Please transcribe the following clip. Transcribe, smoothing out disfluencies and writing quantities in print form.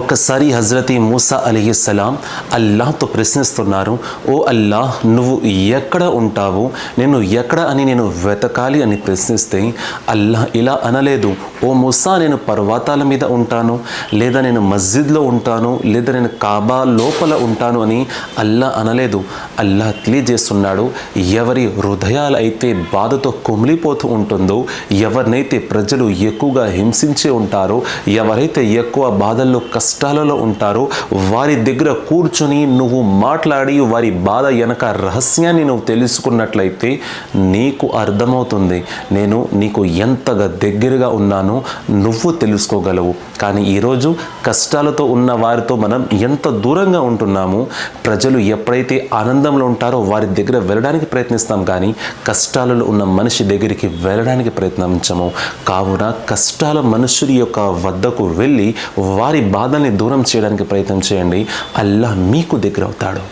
ఒకసారి హజరతి మూసా అలీహిస్సలాం అల్లాహ్తో ప్రశ్నిస్తున్నారు, ఓ అల్లాహ్, నువ్వు ఎక్కడ ఉంటావు, నేను ఎక్కడ అని నేను వెతకాలి అని ప్రశ్నిస్తే అల్లాహ్ ఇలా అనలేదు, ఓ మూసా, నేను పర్వతాల మీద ఉంటాను, లేదా నేను మస్జిద్లో ఉంటాను, లేదా నేను కాబా లోపల ఉంటాను అని అల్లాహ్ అనలేదు. అల్లాహ్ తెలియజేస్తున్నాడు, ఎవరి హృదయాలు అయితే బాధతో కుమిలిపోతూ ఉంటుందో, ఎవరినైతే ప్రజలు ఎక్కువగా హింసించే ఉంటారో, ఎవరైతే ఎక్కువ బాధల్లో కష్టాలలో ఉంటారో వారి దగ్గర కూర్చొని నువ్వు మాట్లాడి వారి బాధ వెనక రహస్యాన్ని నువ్వు తెలుసుకున్నట్లయితే నీకు అర్థమవుతుంది నేను నీకు ఎంతగా దగ్గరగా ఉన్నానో నువ్వు తెలుసుకోగలవు. కానీ ఈరోజు కష్టాలతో ఉన్న వారితో మనం ఎంత దూరంగా ఉంటున్నాము. ప్రజలు ఎప్పుడైతే ఆనందంలో ఉంటారో వారి దగ్గర వెళ్ళడానికి ప్రయత్నిస్తాం, కానీ కష్టాలలో ఉన్న మనిషి దగ్గరికి వెళ్ళడానికి ప్రయత్నించము. కావున కష్టాల మనుషుడి యొక్క వద్దకు వెళ్ళి వారి బాధల్ని దూరం చేయడానికి ప్రయత్నం చేయండి. అల్లాహ్ మీకు దగ్గర అవుతాడు.